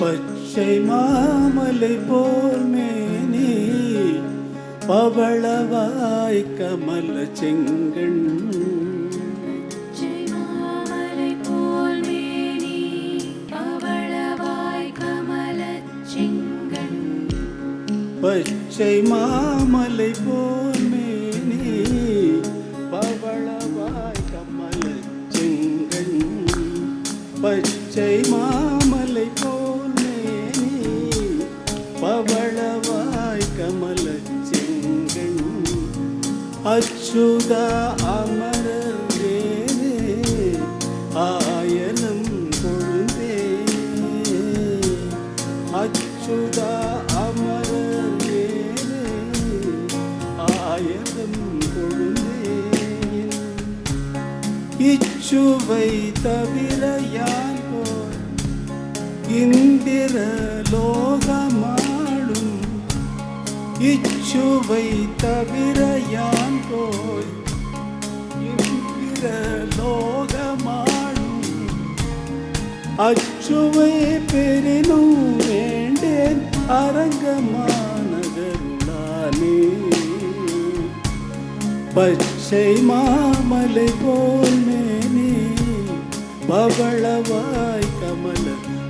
பச்சை மாமலை போல் மேனி பவளவாய் கமல செங்கண். பச்சை மாமலை போல் மேனி பவளவாய் கமல செங்கண். பச்சை மாமலை போல் மேனி பவளவாய் கமல செங்கண். அச்சுதா அமரர் வேலே ஆயனம் கொழுந்தே. அச்சுதா அமரர் வேலே ஆயனம் கொழுந்தே. இச்சுவை தவிர யான் போல் இந்திர லோகமாடும். இச்சுவை தவிர யான் போய் இந்திர லோகமாடும். அச்சுவை பெரினும் வேண்டேன் அரங்கமானகருளானே. பச்சை மாமலை போல் மேனி பவளவாய் கமல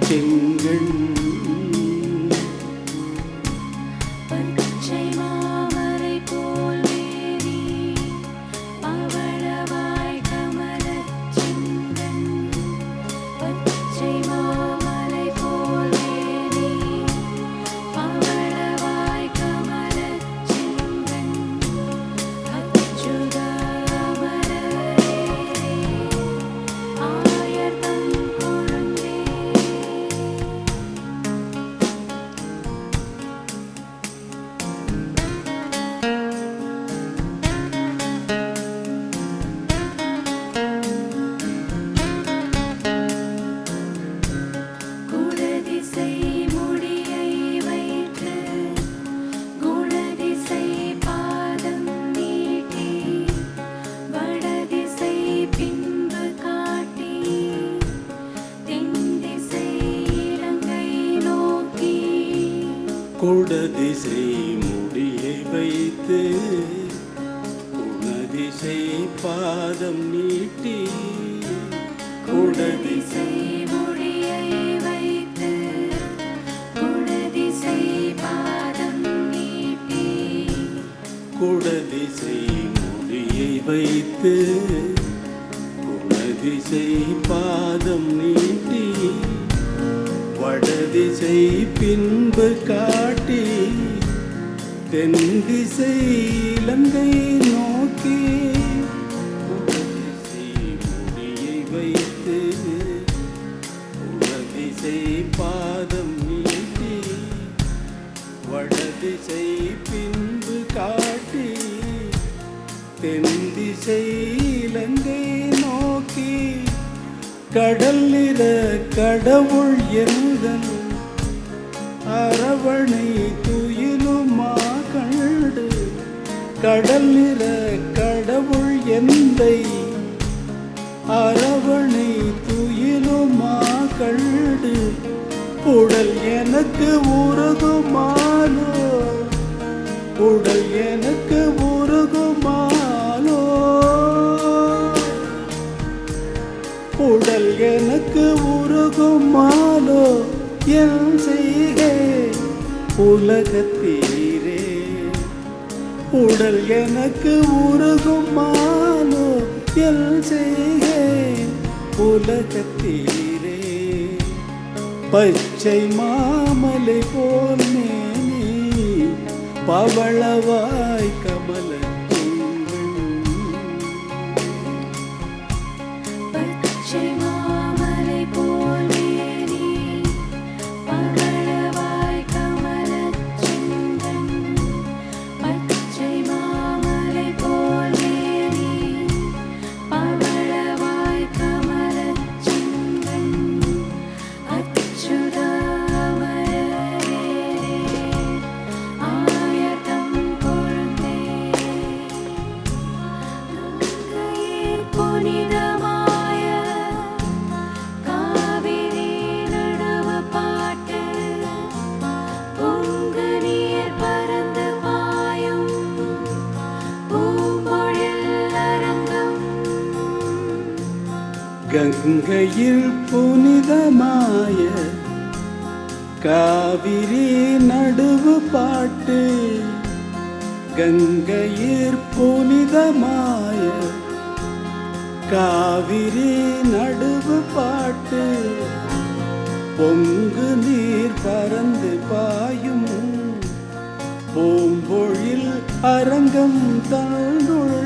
செங்கண். குடதிசை முடியை வைத்து குணதிசை பாதம் நீட்டி. குடதிசை முடியை வைத்து குணதிசை பாதம் நீட்டி. குடதிசை முடியை வைத்து குணதிசை பாதம் நீட்டி. வடதிசை பின்பு காட்டி தென்திசை இலங்கை நோக்கி. குடதிசை முடியை வைத்து குணதிசை பாதம் நீட்டி. வடதிசை பின்பு காட்டி தென்திசை இலங்கை நோக்கி. கடல் நிற கடவுள் எந்தன் அரவணை துயிலுமா கண்டு. கடல் நிற கடவுள் எந்தை அரவணை துயிலுமா கண்டு. உடல் எனக்கு உருகுமாலோ உடல் எனக்கு உருகுமாலோ. உடல் எனக்கு உருகுமாலோ என் செய்கை உலகத்தீரே. உடல் எனக்கு உருகுமாலோ என் செய்கை உலகத்தீரே. பச்சை மாமலை போல் மேனி பவளவாய் கமல செங்கண். பச்சை மாமலை போல் மேனி பவளவாய் கமலச் செங்கண் பச்சை மாமலை போல் மேனி பவளவாய் கமலச் செங்கண் அச்சுதா அமரரே ஆயர்தம் கொழுந்தே கங்கையீர் புனிதமாய காவிரி நடுவு பாட்டு பொங்கு நீர் பரந்து பாயும் பூம்பொழில் அரங்கம் கங்கையில் புனிதமாய காவிரி நடுவு பாட்டு கங்கையில் புனிதமாய காவிரி நடுவு பாட்டு பொங்கு நீர் பறந்து பாயும் பூம்பொழில் அரங்கம் தன்னுள்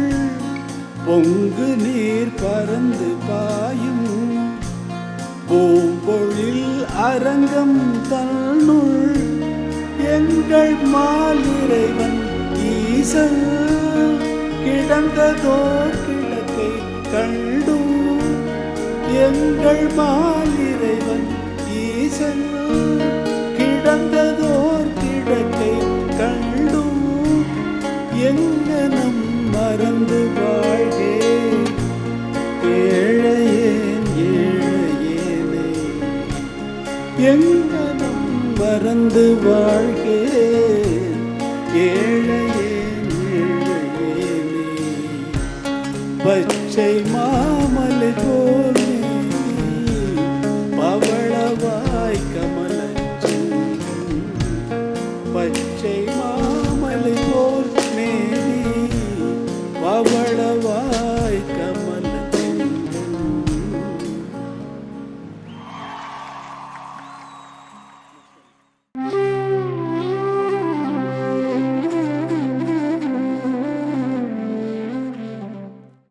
பொங்கு நீர் பறந்து பாயும் பூம்பொழில் அரங்கம் தன்னுள் எங்கள் மாலிறைவன் ஈசன் கிடந்ததோர் கிடக்கை கண்டும் எங்கள் மாலிறைவன் ஈசன் கிடந்ததோர் கிடக்கை கண்டும் எங்கனம் மறந்து வாழ்கே ஏழையேன் ஏழையேனே எங்கனம் மறந்து வாழ்கே ஏழையேன் ஏழையேனே பச்சை மாமலை போ